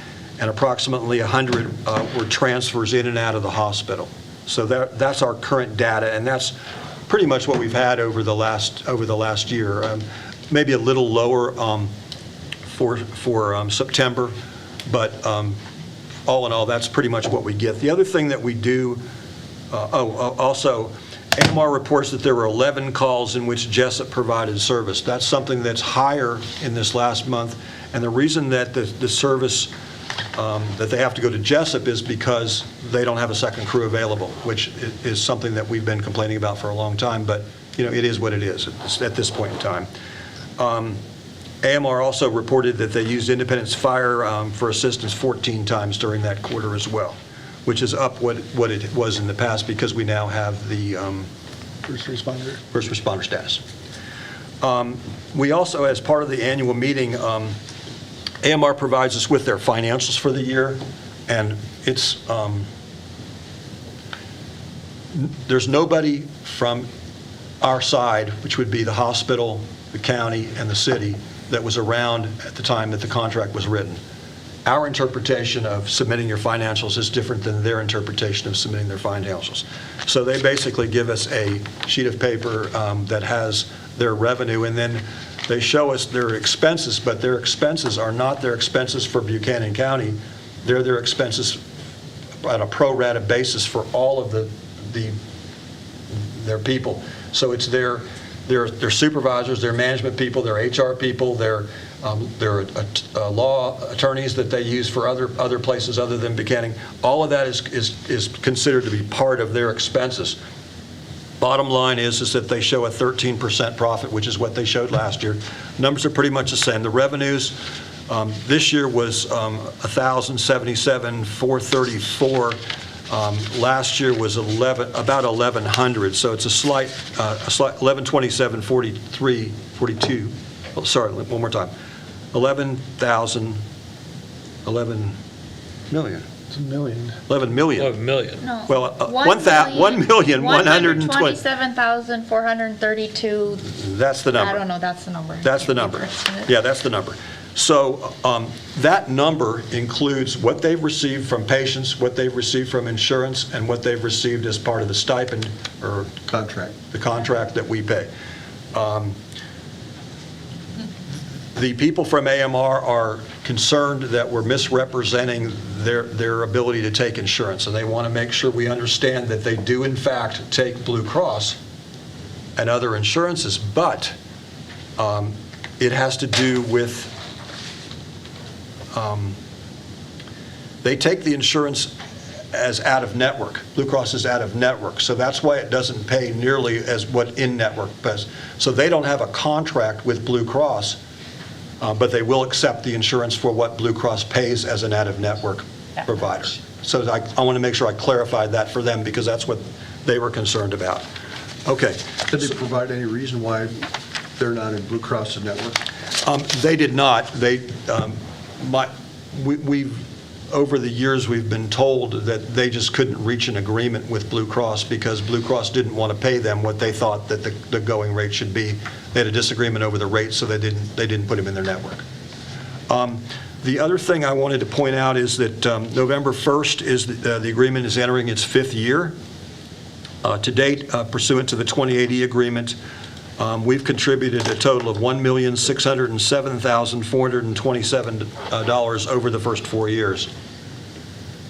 and approximately 100 were transfers in and out of the hospital. So that's our current data, and that's pretty much what we've had over the last year. Maybe a little lower for September, but all in all, that's pretty much what we get. The other thing that we do, also, AMR reports that there were 11 calls in which Jessup provided service. That's something that's higher in this last month, and the reason that the service, that they have to go to Jessup is because they don't have a second crew available, which is something that we've been complaining about for a long time, but it is what it is at this point in time. AMR also reported that they used Independence Fire for assistance 14 times during that quarter as well, which is up what it was in the past because we now have the First responder status. We also, as part of the annual meeting, AMR provides us with their financials for the year, and it's there's nobody from our side, which would be the hospital, the county, and the city, that was around at the time that the contract was written. Our interpretation of submitting your financials is different than their interpretation of submitting their financials. So they basically give us a sheet of paper that has their revenue, and then they show us their expenses, but their expenses are not their expenses for Buchanan County. They're their expenses on a pro rata basis for all of their people. So it's their supervisors, their management people, their HR people, their law attorneys that they use for other places other than Buchanan. All of that is considered to be part of their expenses. Bottom line is that they show a 13% profit, which is what they showed last year. Numbers are pretty much the same. The revenues this year was $1,077,434. Last year was about 1,100, so it's a slight 1,127,42. Oh, sorry, one more time. 11 million. It's a million. 11 million. 11 million. No. Well, 1,127,432. 127,432. That's the number. I don't know, that's the number. That's the number. Yeah, that's the number. So that number includes what they've received from patients, what they've received from insurance, and what they've received as part of the stipend or the contract that we pay. The people from AMR are concerned that we're misrepresenting their ability to take insurance, and they want to make sure we understand that they do in fact take Blue Cross and other insurances, but it has to do with they take the insurance as out-of-network. Blue Cross is out-of-network, so that's why it doesn't pay nearly as what in-network does. So they don't have a contract with Blue Cross, but they will accept the insurance for what Blue Cross pays as an out-of-network provider. So I want to make sure I clarified that for them, because that's what they were concerned about. Okay. Did they provide any reason why they're not in Blue Cross network? They did not. Over the years, we've been told that they just couldn't reach an agreement with Blue Cross because Blue Cross didn't want to pay them what they thought that the going rate should be. They had a disagreement over the rate, so they didn't put them in their network. The other thing I wanted to point out is that November 1st is the agreement is entering its 5th year. To date, pursuant to the 2080 agreement, we've contributed a total of $1,607,427 over the first 4 years.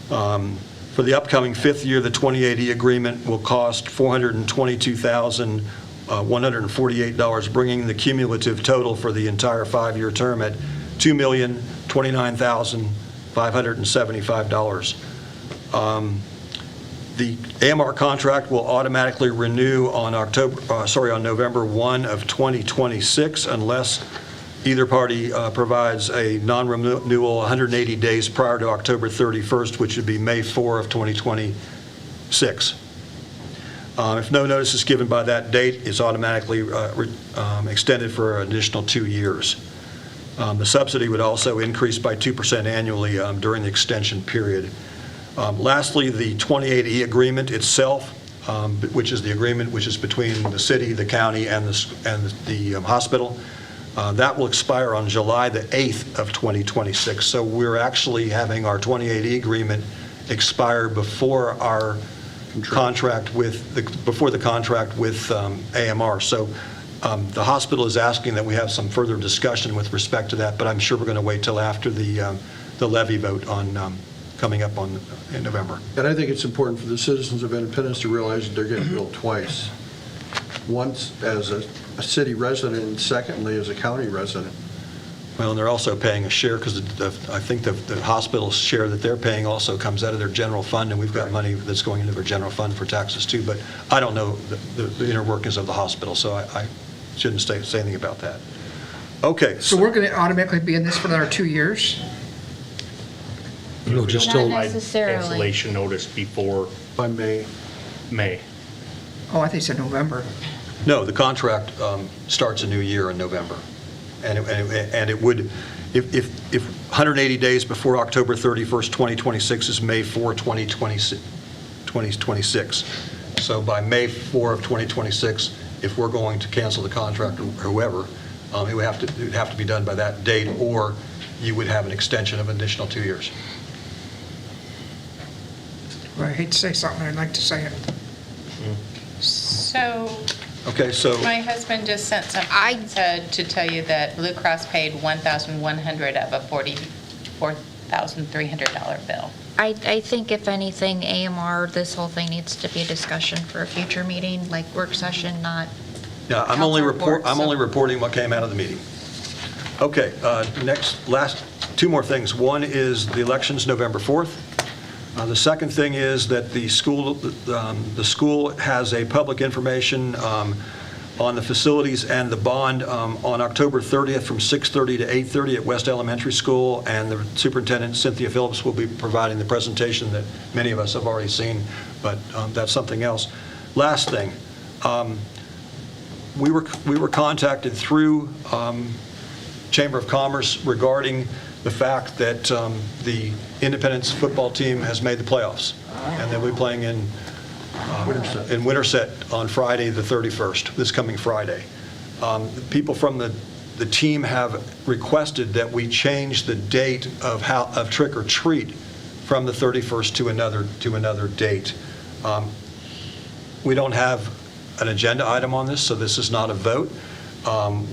For the upcoming 5th year, the 2080 agreement will cost $422,148, bringing the cumulative total for the entire 5-year term at $2,029,575. The AMR contract will automatically renew on November 1 of 2026 unless either party provides a non-renewal 180 days prior to October 31st, which would be May 4 of 2026. If no notice is given by that date, it's automatically extended for an additional 2 years. The subsidy would also increase by 2% annually during the extension period. Lastly, the 2080 agreement itself, which is the agreement which is between the city, the county, and the hospital, that will expire on July the 8th of 2026. So we're actually having our 2080 agreement expire before our contract with the contract with AMR. So the hospital is asking that we have some further discussion with respect to that, but I'm sure we're going to wait till after the levy vote on coming up in November. And I think it's important for the citizens of Independence to realize that they're getting billed twice. Once as a city resident, and secondly as a county resident. Well, and they're also paying a share because I think the hospital's share that they're paying also comes out of their general fund, and we've got money that's going into their general fund for taxes too. But I don't know the inner workings of the hospital, so I shouldn't say anything about that. Okay. So we're going to automatically be in this for another 2 years? No, just Not till, necessarily. Cancellation notice before By May. May. Oh, I think you said November. No, the contract starts a new year in November. And it would, if 180 days before October 31st, 2026 is May 4, 2026. So by May 4 of 2026, if we're going to cancel the contract or whoever, it would have to be done by that date, or you would have an extension of an additional 2 years. Well, I hate to say something, I'd like to say it. So Okay, so, my husband just sent something to tell you that Blue Cross paid $1,100 of a $44,300 bill. I think if anything, AMR, this whole thing needs to be a discussion for a future meeting, like work session, not yeah, I'm only reporting what came out of the meeting. Okay, last two more things. One is the election's November 4th. The second thing is that the school has a public information on the facilities and the bond on October 30th from 6:30 to 8:30 at West Elementary School, and the superintendent, Cynthia Phillips, will be providing the presentation that many of us have already seen, but that's something else. Last thing, we were contacted through Chamber of Commerce regarding the fact that the Independence football team has made the playoffs, and they'll be playing in Winterset on Friday the 31st, this coming Friday. People from the team have requested that we change the date of trick or treat from the 31st to another date. We don't have an agenda item on this, so this is not a vote.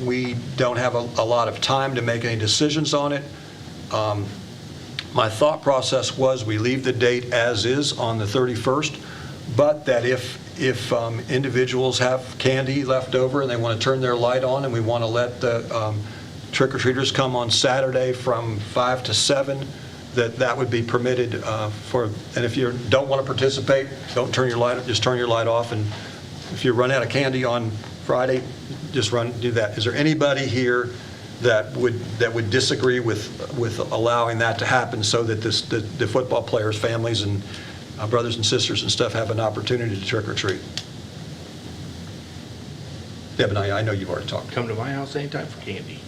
We don't have a lot of time to make any decisions on it. My thought process was we leave the date as is on the 31st, but that if individuals have candy left over and they want to turn their light on and we want to let the trick-or-treaters come on Saturday from 5 to 7, that would be permitted for, and if you don't want to participate, don't turn your light, just turn your light off, and if you run out of candy on Friday, just do that. Is there anybody here that would disagree with allowing that to happen so that the football players' families and brothers and sisters and stuff have an opportunity to trick or treat? Deb and I know you've already talked. Come to my house anytime for candy.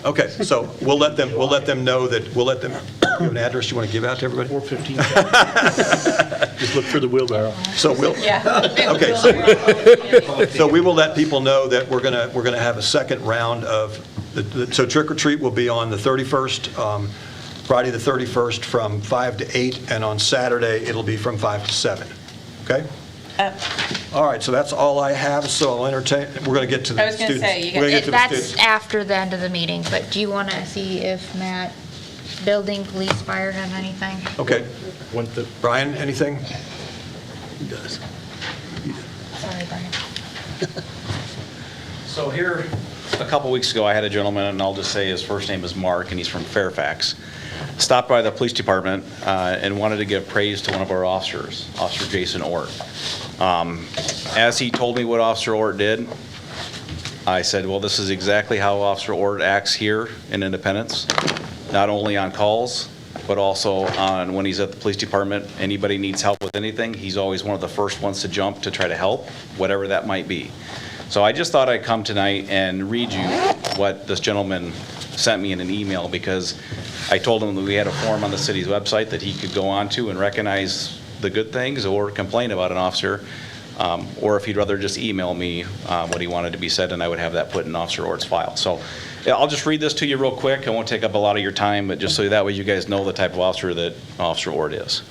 Okay, so we'll let them know that, you have an address you want to give out to everybody? 415. Just look for the wheelbarrow. So we'll, okay, so we will let people know that we're gonna have a second round of, so trick or treat will be on the 31st, Friday the 31st from 5 to 8, and on Saturday, it'll be from 5 to 7, okay? All right, so that's all I have, so I'll entertain, we're gonna get to the I was students. gonna say, you We're gonna get to the That's students. after the end of the meeting, but do you want to see if Matt, building, police, fire have anything? Okay, Went the, Brian, anything? He does. Sorry, Brian. So here, a couple weeks ago, I had a gentleman, and I'll just say his first name is Mark, and he's from Fairfax, stopped by the police department and wanted to give praise to one of our officers, Officer Jason Ort. As he told me what Officer Ort did, I said, well, this is exactly how Officer Ort acts here in Independence, not only on calls, but also on when he's at the police department. Anybody needs help with anything, he's always one of the first ones to jump to try to help, whatever that might be. So I just thought I'd come tonight and read you what this gentleman sent me in an email, because I told him that we had a form on the city's website that he could go on to and recognize the good things or complain about an officer, or if he'd rather just email me what he wanted to be said, and I would have that put in Officer Ort's file. So yeah, I'll just read this to you real quick. I won't take up a lot of your time, but just so that way you guys know the type of officer that Officer Ort is.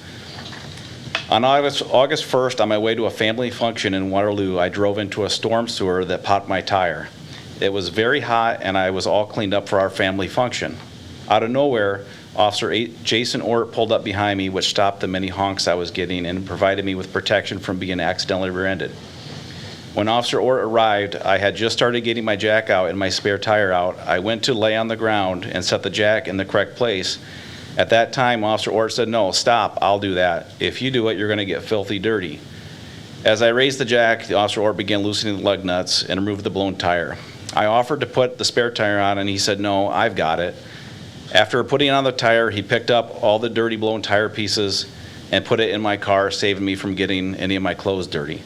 On August 1st, on my way to a family function in Waterloo, I drove into a storm sewer that popped my tire. It was very hot, and I was all cleaned up for our family function. Out of nowhere, Officer Jason Ort pulled up behind me, which stopped the many honks I was getting and provided me with protection from being accidentally rear-ended. When Officer Ort arrived, I had just started getting my jack out and my spare tire out. I went to lay on the ground and set the jack in the correct place. At that time, Officer Ort said, "No, stop, I'll do that. If you do it, you're going to get filthy dirty." As I raised the jack, Officer Ort began loosening the lug nuts and removed the blown tire. I offered to put the spare tire on, and he said, "No, I've got it." After putting on the tire, he picked up all the dirty blown tire pieces and put it in my car, saving me from getting any of my clothes dirty.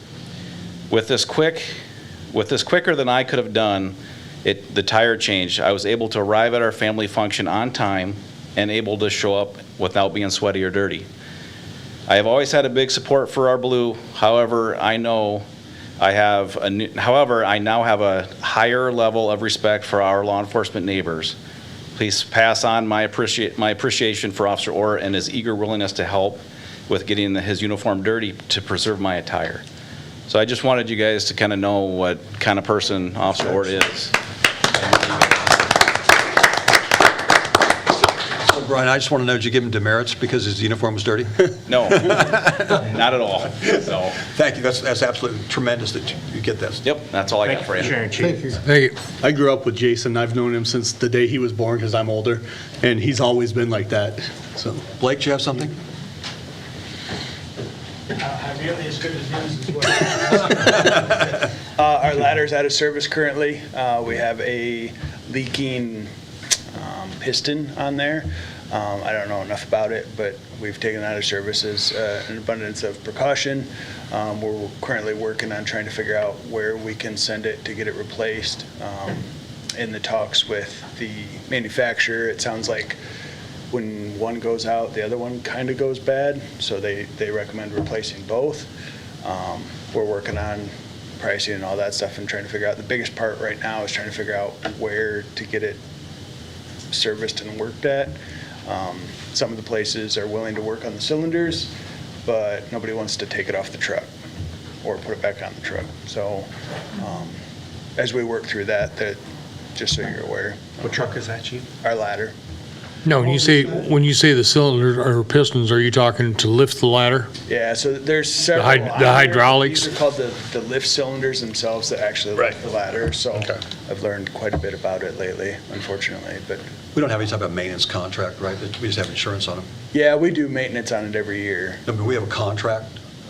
With this quicker than I could have done the tire change, I was able to arrive at our family function on time and able to show up without being sweaty or dirty. I have always had a big support for our Blue. However, I now have a higher level of respect for our law enforcement neighbors. Please pass on my appreciation for Officer Ort and his eager willingness to help with getting his uniform dirty to preserve my attire. So I just wanted you guys to kind of know what kind of person Officer Ort is. So Brian, I just want to know, did you give him demerits because his uniform was dirty? No, not at all. So, Thank you, that's absolutely tremendous that you get this. yep, that's all I got for you. Sharon Chief. Thank you. I grew up with Jason. I've known him since the day he was born because I'm older, and he's always been like that. So Blake, do you have something? I really as good as news as well. Our ladder's out of service currently. We have a leaking piston on there. I don't know enough about it, but we've taken it out of service as an abundance of precaution. We're currently working on trying to figure out where we can send it to get it replaced. In the talks with the manufacturer, it sounds like when one goes out, the other one kind of goes bad, so they recommend replacing both. We're working on pricing and all that stuff and trying to figure out, the biggest part right now is trying to figure out where to get it serviced and worked at. Some of the places are willing to work on the cylinders, but nobody wants to take it off the truck or put it back on the truck. So as we work through that, just so you're aware, What truck is that, Chief? our ladder. No, when you say the cylinders or pistons, are you talking to lift the ladder? Yeah, so there's several. The hydraulics? These are called the lift cylinders themselves that actually lift the ladder, so I've learned quite a bit about it lately, unfortunately, but We don't have any type of maintenance contract, right? We just have insurance on them. yeah, we do maintenance on it every year. I mean, we have a contract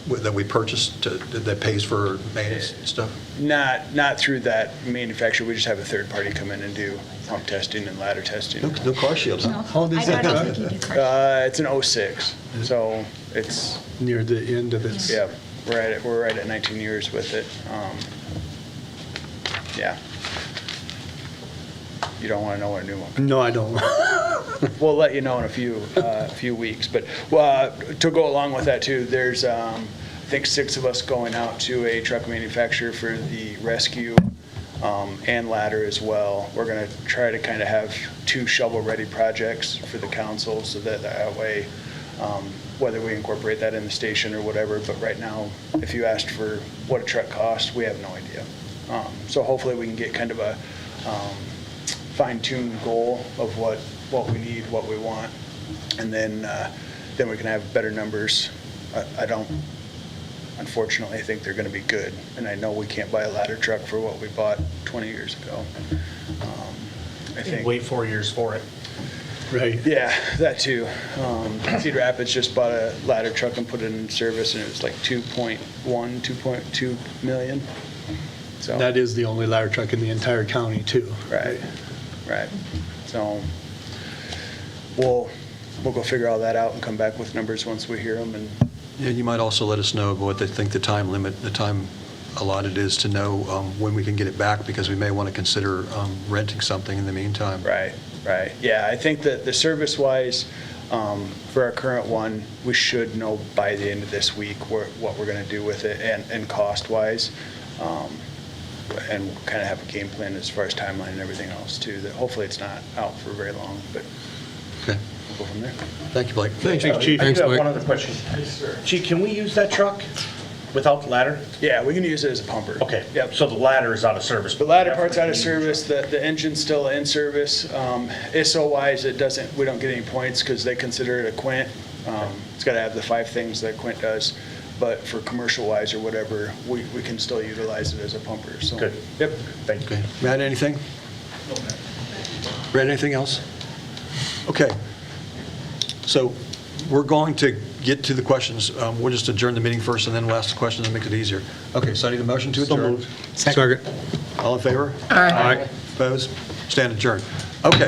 that we purchase that pays for maintenance and stuff. Not through that manufacturer, we just have a third party come in and do pump testing and ladder testing. No car shields, huh? I don't think you do car. It's an 06, so it's, Near the end of its. yeah, we're right at 19 years with it. Yeah. You don't want to know what a new one. No, I don't. We'll let you know in a few weeks, but to go along with that too, there's, I think 6 of us going out to a truck manufacturer for the rescue and ladder as well. We're gonna try to kind of have 2 shovel-ready projects for the council, so that way, whether we incorporate that in the station or whatever, but right now, if you asked for what a truck costs, we have no idea. So hopefully we can get kind of a fine-tuned goal of what we need, what we want, and then we can have better numbers. I don't, unfortunately, think they're gonna be good, and I know we can't buy a ladder truck for what we bought 20 years ago. I think. Wait 4 years for it. Right. Yeah, that too. Cedar Rapids just bought a ladder truck and put it in service, and it was like 2.1, 2.2 million. So, That is the only ladder truck in the entire county, too. right. So we'll go figure all that out and come back with numbers once we hear them. And Yeah, you might also let us know what they think the time allotted is to know when we can get it back, because we may want to consider renting something in the meantime. Right. Yeah, I think that the service-wise, for our current one, we should know by the end of this week what we're going to do with it, and cost-wise, and kind of have a game plan as far as timeline and everything else too, that hopefully it's not out for very long, but Okay. we'll go from there. Thank you, Blake. Thanks, Chief. I Thanks, do have Mike. one other question. Chief, can we use that truck without the ladder? Yeah, we can use it as a pumper. Okay. Yep. So the ladder is out of service. The ladder part's out of service, the engine's still in service. ISO-wise, we don't get any points because they consider it a quint. It's got to have the 5 things that quint does. But for commercial-wise or whatever, we can still utilize it as a pumper, so. Good. Yep. Thank you. Okay. Matt, anything? Brad, anything else? Okay. So we're going to get to the questions. We'll just adjourn the meeting first, and then we'll ask the questions and make it easier. Okay, so I need a motion to adjourn. Second. All in favor? Aye. Opposed? Stand adjourned.